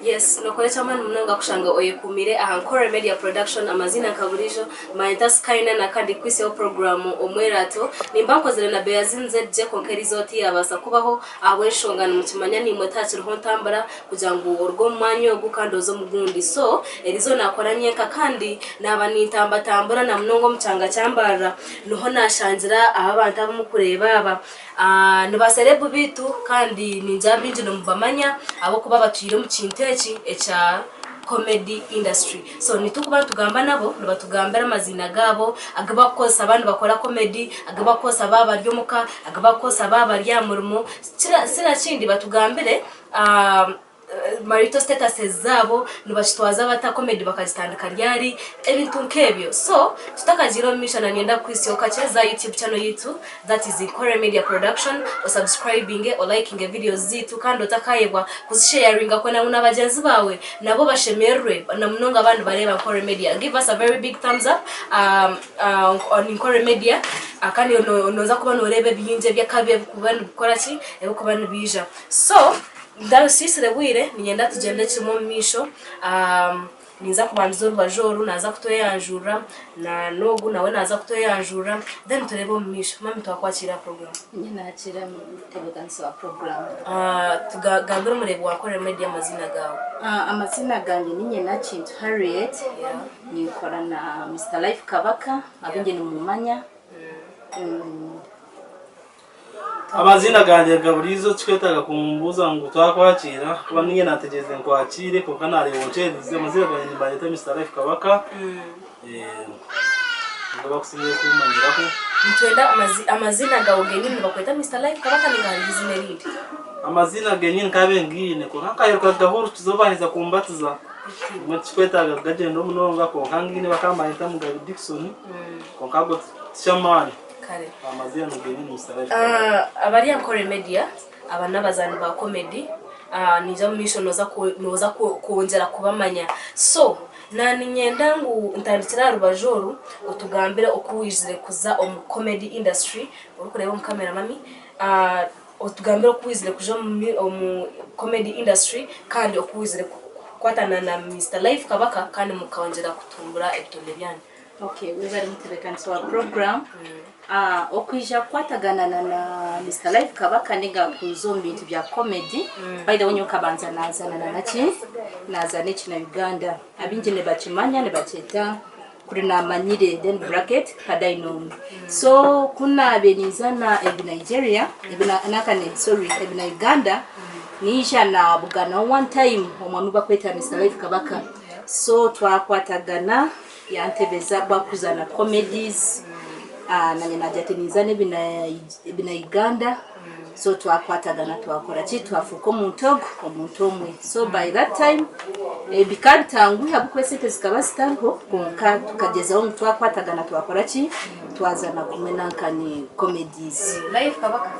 Yes, nokolecha mani munanga kushanga oyekumire ahankore media production amazina kaburijo maita skaina na kandi kwise program omwerato nimbankozere na beyazinze je konkerizoti yabasa kubaho abweshongana mukimanya ni motachiro hontambara kujango urwo mwanyo gukandozo mugundi so erizo nakoranye kandi nabani tambura na munongo mchanga cyambara nuho nashangira abantu abamukureba aba nibaserebu bitu kandi ninjabinje no mubamanya abo kuba batwire mu kintechi echa comedy industry so nitukuba tugamba nabo nibatugambira amazina gabo agabakosa abantu bakora comedy agabakosa baba ryomuka agabakosa baba ryamurimo sira kindi batugambire marito status zabo nubashitwaza bata comedy bakazitandika ryari ebintu nkebyo so tutakajiro mission anyenda kwisioka cheza YouTube channel yitu that is Inkore Media Production or subscribing or liking videos zitu kandi utakayebwa kuzisharinga kona unabagenzi bawe nabo bashemerwe na munonga abantu bareba Inkore Media. Give us a very big thumbs up on Inkore Media akandi noza kuba norebe byinje byakabe kubana gukora ki ebukubana bija so ndaro sisire bwire ninyenda tugende kirimo misho niza kubanza urubajoru naza kutoyanjura na nogu nawe naza kutoyanjura then turebe mu misho mami twakwakira program nyina akira mu tebekanso wa program tugagambira murebe wakore media amazina gawe amazina gange ninyina Kintu Harriet nikora na Mr Life Kabaka abinge ni mumanya amazina gange Gaburizo twetaga kumbuza ngo twakwakira kuba ninye nategeze nkwakire kuko nare woncheze amazina gange mbayita Mr Life Kabaka ngo bakusiye kumanyiraho nitwenda amazina gawe ngeni bakwita Mr Life Kabaka ningangize nerindi amazina genye nkabe ngine ko nkayiruka gahoro tuzobaniza kumbatiza mutwetaga gagendo munonga ko nkangine bakambayita Mugabe Dickson ko kago chamani kare amazina ngeni Mr Life abari Inkore Media abana bazani ba comedy niza mission noza kuongera kubamanya so nani nyenda ngo ntandikira rubajoru utugambira okuwizire kuza comedy industry uri kureba mu camera mami utugambira okuwizire kuja mu comedy industry kandi okuwizire kwatana na Mr Life Kabaka kandi mukawongera kutumbura ebitonde byane. Okay, we bari mutebekanso wa program okwija kwatagana na Mr Life Kabaka ninga kuzombi bintu bya comedy by the way nyokabanza nazana na naki nazane kina Uganda abinje ne bakimanya ne bacheta kuri na manyire then bracket kadaino so kuna benizana Nigeria ebina Uganda nisha na bugana one time omwami bakweta Mr Life Kabaka so twakwatagana yantebeza bakuzana comedies na nyina jatenizane bina Uganda so twakwatagana twakora ki twafuko omuntu omwe so by that time bikantangu habukwesete zikabasitango konka tukagezaho twakwatagana twakora ki twazana kumenankani comedies Life Kabaka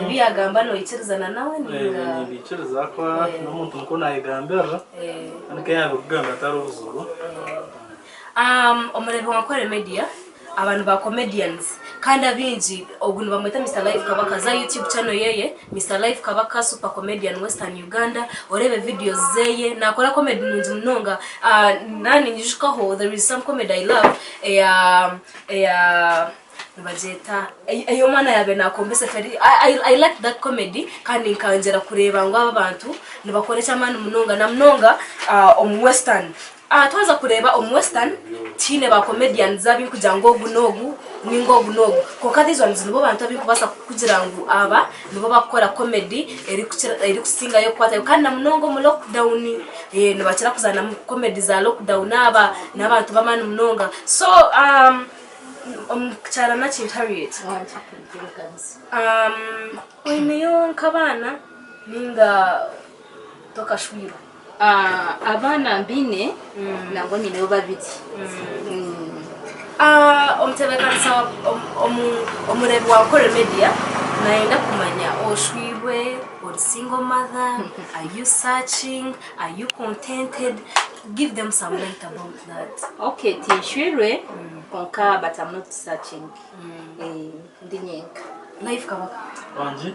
biyagamba no ikirizana nawe ninga bikiriza kwa n'umuntu nko nayigambira anike yabe kugamba taruzuru omurebe wa Inkore Media abantu ba comedians kandi abinji oguntu bamwita Mr Life Kabaka za YouTube channel yeye Mr Life Kabaka super comedian Western Uganda orebe videos zeye nakora comedy nunzi mnonga nani njishikaho there is some comedy I love bajeta ayo mana yabe nakombese feri I like that comedy kandi nkanjera kureba ngo abantu nibakoresha mani mnonga na mnonga Western twaza kureba Western tine ba comedians zabi kujango gunogu ningogu ko kadizo nzibo bantu abikubasa kugira ngo aba nibo bakora comedy eri kusinga yo kwata kandi na mnongo mu lockdown nibakira kuzana comedy za lockdown aba nabantu bamana mnonga so cyara na Kintu Harriet niyo nkabana ninga tokashwiro abana mbine nango nyine babiri omtebekansa omurebe wa Inkore Media naenda kumanya oshwirwe or single mother are you searching are you contented give them some light about that. Okay, tishwirwe konka but I'm not searching. Ndinyenka. Life kabaka. Wanje?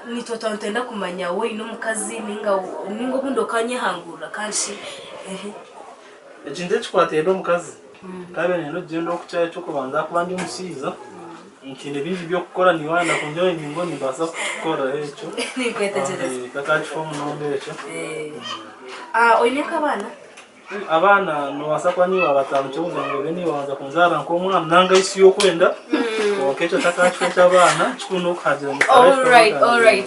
Nitwe twantenda kumanya wowe n'umukazi ningo bundo kanyehangura kanshi Ekinde chikwateye n'umukazi. Kabe neno gendo okucyaye cyo kubanza kubandi umusiza. Nkinde bingi byo gukora niwanda kunjoye ningo nibasa gukora echo. Nikwetegereza. Kakachi fomu nombe echo. Oineka abana? Abana no wasakwa ni wabatanu cyo ngo beni wanza kunzara nko mwana nanga isi yo kwenda. Okecho takachi cy'abana chikuno kaje. All right.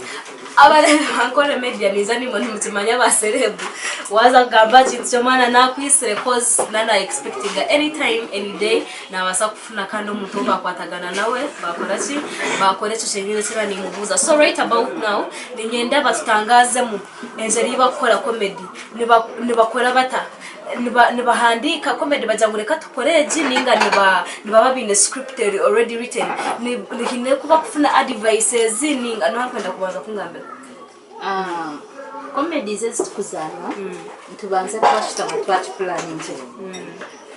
Abana ankora media nizani mu mutimanya ba celeb waza gamba cyo mwana nakwisire cause nana expecting anytime any day na basa kufuna kandi umuntu bakwatagana nawe bakora cyo shingire kiba ni mubuza. So right about now ninyenda batutangaze mu enjeri bakora comedy nibakora bata nibahandika comedy bajangureka tukoreje ninga niba bine scripted already written nihine kuba kufuna advices ninga no hakwenda kubanza kungambira comedy zezi tukuzana tubanze twashitama twachi planning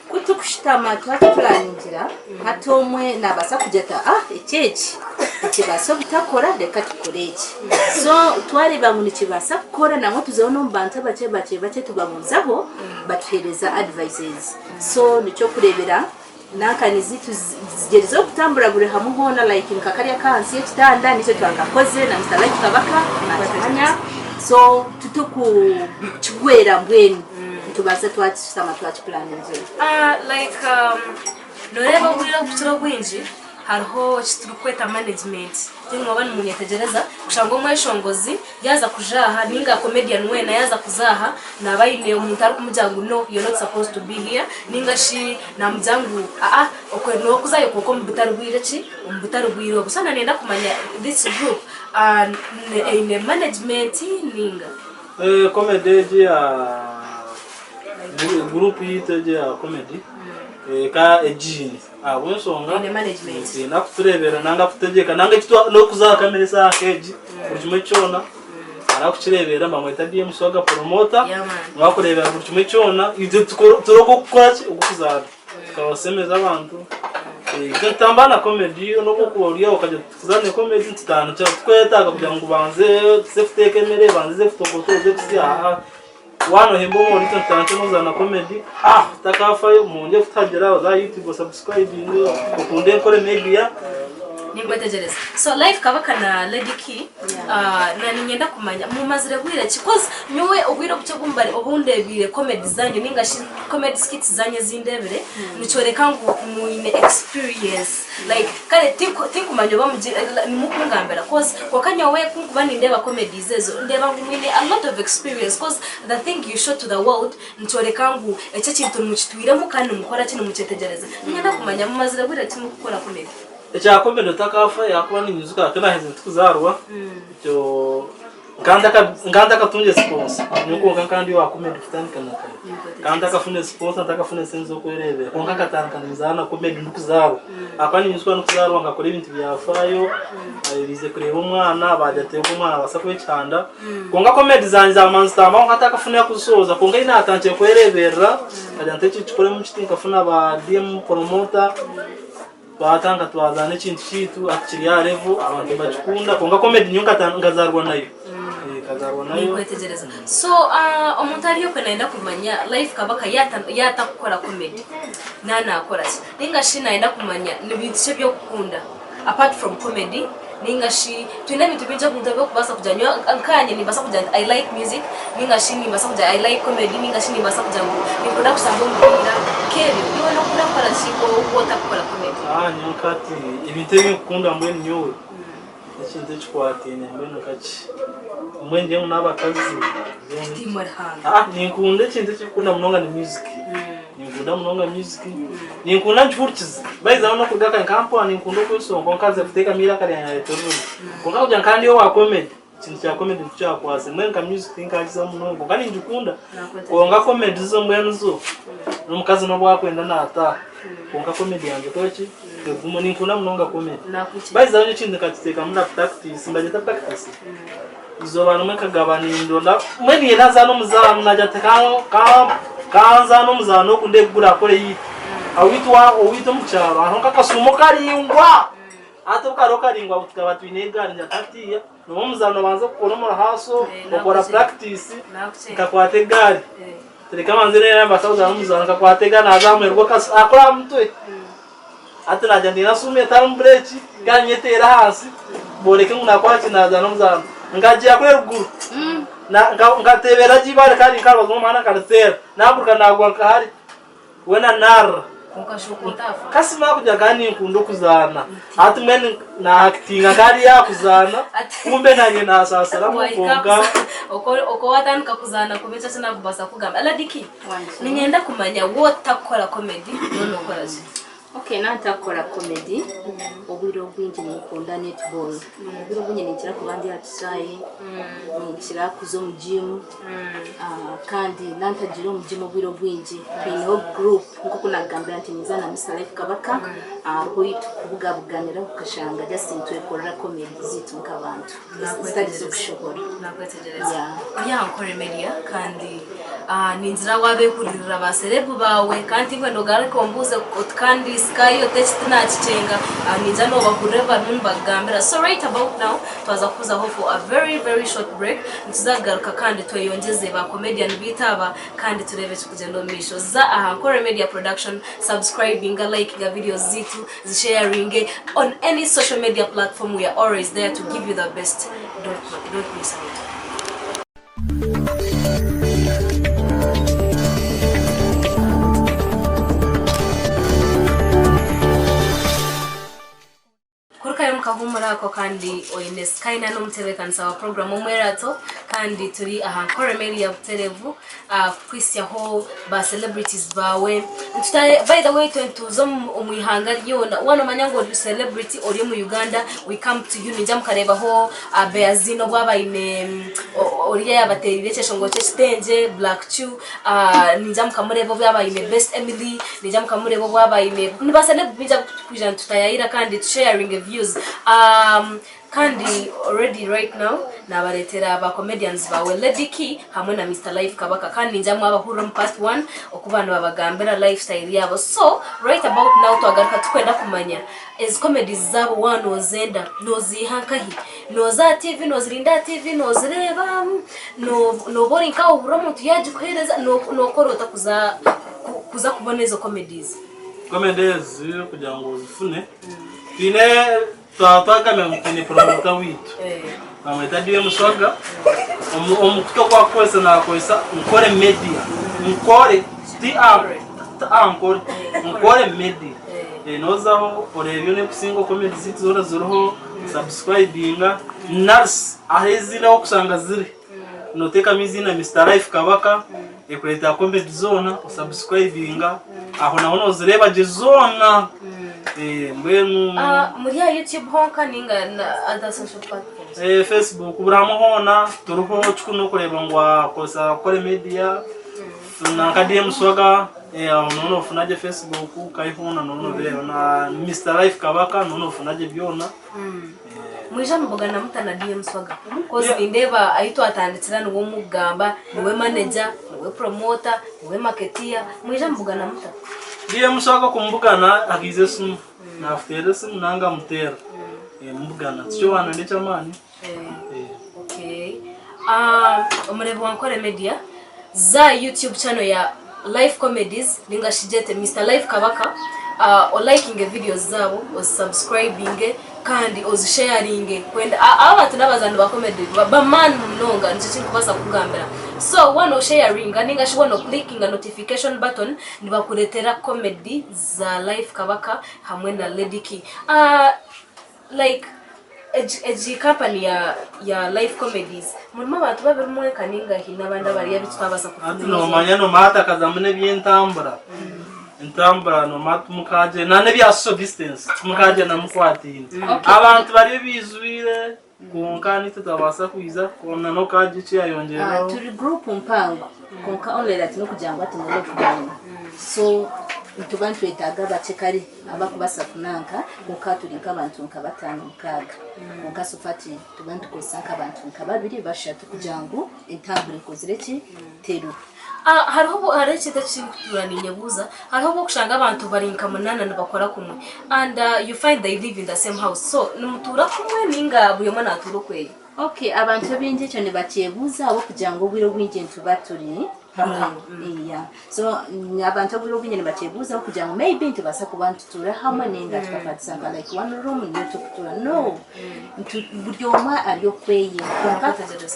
kutukushitama twachi planning hatomwe nabasa kujeta echechi kibasa butakora reka tukoreje so twareba mu kibasa gukora namwe tuzabona mbanta bace tubamuzaho batuhereza advices so nico kurebera nakanizi tuzigerizo kutambura bure hamwe hona like nkakariya kansi y'ekitanda nico twakakoze na Mr. Life Kabaka natanya so tutuku chigwera mbweni tubaze twatishama twachi planning like noreba burira kutura bwinji hariho kitrukweta management tingo bani munyetegereza kushango mweshongozi yaza kujaha ninga comedian wena yaza kuzaha na bayine umuntu ari kumujyangu no you're not supposed to be here ninga shi na mujyangu okwe no kuzayo kuko mbutari bwire gusana nenda kumanya this group in management ninga comedy ya group yite ya comedy ka ejini wensonga in management nakuturebera nanga kutegeka nanga kitwa no kuzaka kamera sa keji burimo cyona arakukirebera bamwita DM soga promoter mwakurebera burimo cyona ibyo turoko gukora ukuzara tukabasemeza abantu gatambana comedy no gukuriya ukaje kuzane comedy tutanu cyo twetaga kugira ngo banze safety kemere banze fotokotoze kusiya wano hembo muri tantanze nozana comedy takafayo munje kutagera za YouTube subscribe ukunde kore media ningwetegereza. So Life Kabaka na Lady Key na ninyenda kumanya mu mazire gwire because nyuwe ubwiro bucyo gumbare obundebire comedy zanyu ninga comedy skits zanye zindebere nicoreka ngo mu experience like kale tinkumanyo mukungambera cause kokanya we kunkubani ndeba comedy zezo ndeba ngumine a lot of experience cause the thing you show to the world nicoreka ngo ece kintu mukitwire mu kandi mukora kino mucetegereza ninyenda kumanya mu mazire gwire timu gukora comedy echa komendo takafa yakuba ni music kana heze tukuzarwa cyo nganda katunje sponsor nuko kandi wa comedy futanikana kandi akafune sponsor takafune senzo kwerebe konka katankanizana comedy ndukuzarwa akani music ndukuzarwa ngakora ibintu byafayo arize kureba umwana bajateye umwana basakwe cyanda konga comedy zanza monster ma ngatakafune kusoza konga ina atanche kwerebera ajante cyikore mu kitinka funa ba DM promoter batanga twazane kintu kitu akiriya level abantu bachikunda konga comedy nyunga tangazarwa nayo kazarwa nayo kwetegereza. So omuntu ari yo kwenda kumanya Life Kabaka yata gukora comedy nana akora ninga shi naenda kumanya nibitse byo gukunda apart from comedy ninga shi twina bitu bijja kuntabyo kubasa kujanywa ankanye nibasa kujanya I like music ninga shi nibasa kujanya I like comedy ninga shi nibasa kujanya nikunda kusanga umupira keri yo no kula para shiko ukota gukora comedy nyakati ibintu bikunda mbwe nyowe ikintu cy'kwatene mbwe nakachi mbwe ndiye n'abakazi timorhanga nikunde ikintu cy'ikunda munonga ni music ninkunda munonga music ninkunda nchurchize baiza no kudaka nkampo ninkunda kusonga nkaze kuteka mira kali ya etoruni konga kujya kandi yo wa comedy ikintu cya comedy cyakwase mbwe nka music nkagiza munongo kandi ndikunda konga comedy zo mbwe nzo n'umukazi no bwakwenda nata konga comedy yanjye toki gumo ninkunda munonga comedy baiza no kintu katiteka muna practice mbajeta practice izo bantu mekagabana indonda mwe ni naza no muzano najate kanza no muzano kundegura kore yi awitwa mucyaro aho kakasumo karingwa ato karingwa tukaba twinegana njatatiya no muzano banza gukora mu haso bakora practice kakwate gari tereka manzere yamba sauza no muzano kakwate gana azamwerwa akora mutwe atiraja ndina sume tarumbrechi ganyetera hasi boreke munakwaki naza no muzano ngajya kure ruguru na ngatebera jibare kandi kabazo mwana karatera nabuka nagwa kahari wena nar ukashukutafa kasima kujya gani nkundo kuzana ati mwen na acting kari ya kuzana kumbe nanye na sasara mukonga uko watanka kuzana kubecha sana kubasa kugamba aladiki ningenda kumanya wotakora comedy none ukoraje. Okay, natakora comedy obwiro bwingi mukunda netball obwiro bwingi nikira kubandi atusaye nikira kuzo mu gym kandi nantagira mu gym obwiro bwingi bino group nko kunagambira nti nizana Mr Life Kabaka aho kubuga buganira ukashanga just intwekorera comedy zitu mkabantu studies okushobora nakwetegereza ya nkore media kandi ninzira wabe kurira baserebu bawe kandi ngwendo garakombuze kandi Sky text na chichenga ninja no bakureva numba gambira. So right about now twaza kuza ho for a very short break ntuzagaruka kandi tweyongeze ba comedian bitaba kandi turebe kugenda misho za Ahankore Media Production. Subscribing, liking videos zitu, sharing on any social media platform. We are always there to give you the best. Don't miss out. Kahumura ko kandi oine Sky na no mterekanisa wa program umwerato kandi turi Ahankore Media Televu kwisia ho ba celebrities bawe ntutaye. By the way tuzo umwihanga ryona wano manyango celebrity ori mu Uganda we come to you nijam kareba ho Beazino bwabaine ori yabaterire cyeshongo cyestage Black Chew nijam kamurebo bwabaine Best Emily nijam kamurebo bwabaine niba celebrity kujana tutayira kandi sharing views kandi already right now nabaretera aba comedians bawe Lady Key hamwe na Mr Life Kabaka kandi njamwe abahura mu part 1 okubana babagambira lifestyle yabo. So right about now twagaruka tukwenda kumanya as comedies zabo wano zenda nozihankahi noza TV nozirinda TV nozireba no boring ka uburo yaje kuhereza no korota kuza kubona izo comedies kugira ngo zifune ine twatwagame mutini promoter witu namwita DM Swaga omukuto kwa kwese na kwesa nkore media nkore nkore media nozaho orebyo ne kusingo comedy zitu zora zoroho subscribinga nurse ahezina okusanga ziri noteka mizina Mr Life Kabaka ekureta comedy zona subscribinga aho naho nozireba je zona mbenu muri YouTube honka ninga na other social platforms Facebook buramo hona turuho chukuno kureba ngwa kosa kore media na DM Swaga nono funaje Facebook kaihona nono vero na Mr Life Kabaka nono funaje byona mwisha mboga na mutana DM Swaga cause indeba aito atanditsira no mugamba niwe manager niwe promoter niwe marketeer mwisha mboga na mutana DM Swaga kumbugana agize sumu na after sumu nanga mutera mbugana cyo wana ndicha mani okay umurebo Ahankore Media za YouTube channel ya Life Comedies ningashijete Mr Life Kabaka o liking videos zabo o subscribing kandi o sharing kwenda abantu nabazana ba comedy ba man mnonga nje kubasa kugambira. So one sharing ninga shi one clicking a notification button nibakuretera comedy za Life Kabaka hamwe na Lady Key like a company ya Life Comedies murimo abantu babirumwe kaninga hinabanda bari yabitwabasa kufuza no manyano mata kazamune byentambura intambara no matu mukaje nane bya so distance mukaje na mukwatini abantu bari bizwire kunkani tutabasa kwiza kona no kaje cya yongera turi group mpango konka only that no kujanga tumule kugana. So tubantu etaga batekali abakubasa kunanka mukatuli nk'abantu nkabatano mukaga mukasufati tubantu kosanka abantu nkababiri bashatu kujangu entambule kozireki teru hariho ikintu cy'uranyabuza hariho bo kushanga abantu barinka munana bakora kumwe and you find they live in the same house so numutura kumwe ninga buyoma naturo kweye okay abantu binje cyane bakyebuza abo kujango bwiro bwinje ntubaturi yeah so abantu bwiro bwinje bakyebuza abo kujango maybe ntibasa kubantu tura hamwe ninga tukapatsa like one room niyo tukutura no buryoma ariyo kweye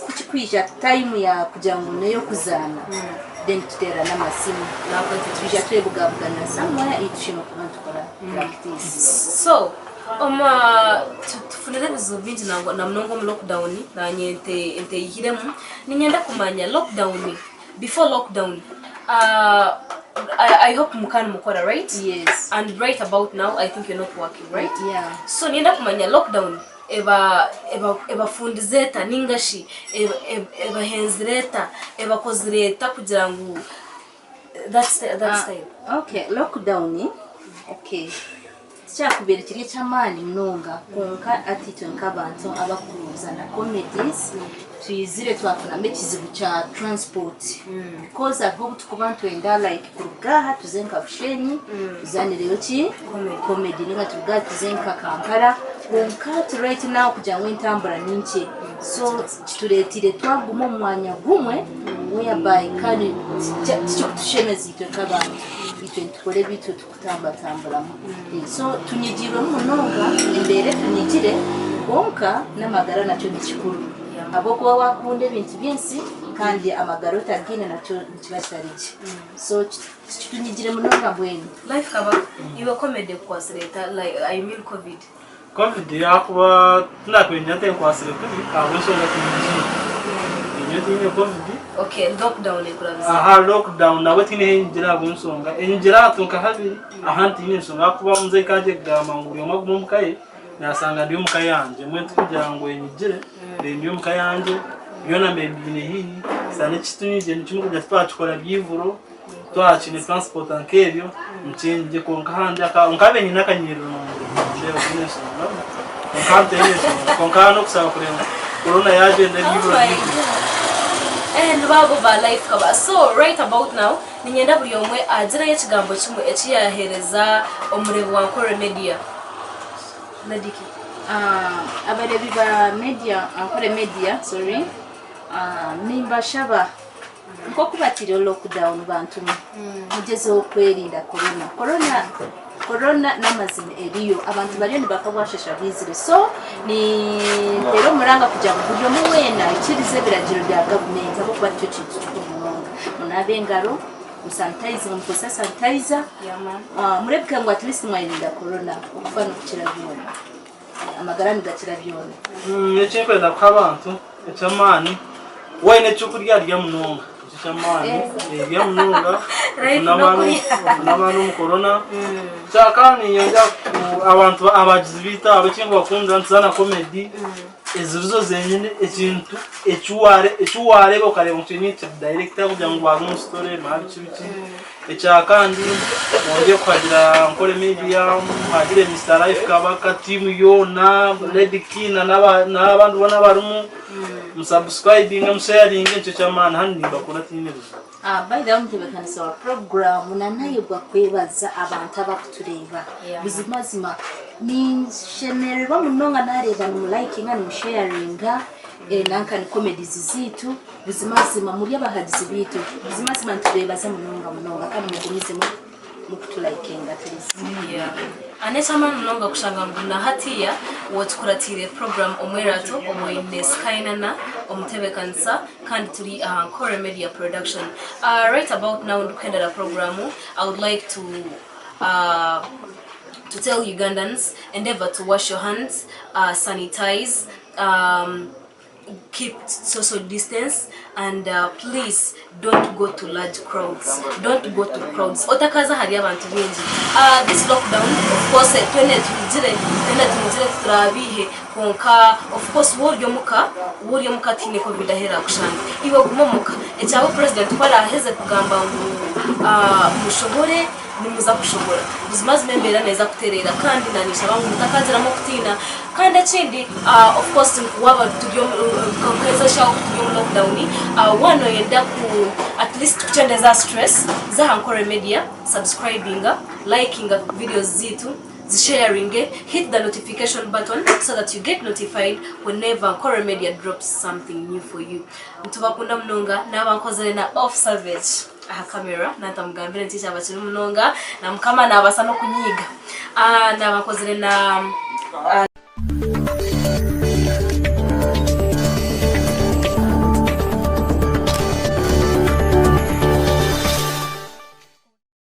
kuchikwija time ya kujango neyo kuzana then tutera n'amasimu nako tujya twebugabugana somewhere itushima kubantu kora practice so tufunire bizubinji na mnongo mu lockdown na nyente yihiremu ninyenda kumanya lockdown before lockdown I hope mukana mukora right yes and right about now I think you're not working right yeah so ninyenda kumanya lockdown eba fundizeta ningashi eba henzireta eba kozireta kugira ngo that's time okay lockdown okay cyakubera kiri cyamani mnonga konka attitude nk'abantu abakuruza na comedies tuyizire twafuna mekizibu cha transport because aho tukubantu enda like kurugaha tuzenka bushenyi uzanireyo ki comedy ninga turugaha tuzenka Kampala konka right now kujya intambara ninke so turetire twaguma mwanya gumwe whereby kandi cyo tushemeza ito kabantu tukore bitu tukutambatambura so tunyigirwe munonga imbere tunyigire bonka n'amagara nacyo nikikuru abo kuba wakunde ibintu byinsi kandi amagara utagine nacyo nikibatarije so tunyigire munonga bwene life kaba iwe comedy kwasireta like I mean covid yakuba tunakwenya kwasireta abo shonga covid okay lockdown ekurabiza lockdown nawe tine injira gunsonga injira tunka habiri ahanti ninsonga kuba munze kaje gama nguriyo magumu mukaye nasanga ndiyo mukayanje mwe tukugira ngo enyigire ndiyo mukayanje yona mbebine hii sane chitunije nichimu kujya twachikora byivuro twachine transport ankerio mchenje konka hanje unkabe ni nakanyiro leo ninsonga unkante ninsonga konka no kusaba kurenga corona yaje ndibiro and babo ba life kaba so right about now ninyenda buri omwe agira yekigambo kimwe ekiyahereza omurebo wa Kore Media nadiki abarebi ba media Kore Media sorry nimba shaba nko kubatira lockdown bantu mugeze okwerinda corona namazina eriyo abantu bariyo nibakabwashasha bizire so ni rero muranga kujya buryo muwena ikirize biragiro bya government abo kwatyo kintu cy'umunonga munabengaro musanitize sanitizer murebwe ngo at least mwayirinda corona ukufana kukira byona amagara migakira byona nece kwenda kwabantu ecamani wayne cyukurya rya munonga chamani ya munonga n'abantu mu corona cyakani yanja abantu abajizibita abakingo bakunda nzana comedy ezizo zenyine ekintu echuware bokareba mukinite director kugira ngo bagu story mabi kibiki ecyakandi wonje kwagira Kore Media hagire Mr Life kabaka team yona Lady Kina n'abantu bona barumu musubscribing sharing cyo cyamana handi bakora tinebuza by the way mtebekanisa wa program nanayo bakwebaza abantu abakutureba bizimazima ni shemerwa munonga nareba mu liking and sharing nanka ni comedies zitu bizimazima muri abahadizi bitu bizimazima ntubebaza munonga kandi mugumize mu kutulakinga at least anechama mnonga kushanga nguna hatiya wotkuratire program omwerato omoines kainana omtebekanisa kandi turi Kore Media production right about now ndukendera programu I would like to tell Ugandans endeavor to wash your hands sanitize keep social distance and please don't go to large crowds. Don't go to crowds. Otakaza hari abantu benji. This lockdown of course twene tujire turabihe konka of course woryo muka tine covid ahera kushanga iwe gumomuka ecyabo president kwala heze kugamba ngo mushobore nimuza kushobora ubuzima zimembera neza kuterera kandi nanisha bangu mutakaziramo kutina kandi akindi of course waba tugiye kweza shawo tugiye mu lockdown wano yenda ku at least kutendeza stress za Ankole Media subscribing liking videos zitu sharing hit the notification button so that you get notified whenever Ankole Media drops something new for you. Mtubakunda mnonga nabankozere na off savage aha camera natamugambira ntisha abakiri munonga namukama nabasa no kunyiga nabakozere na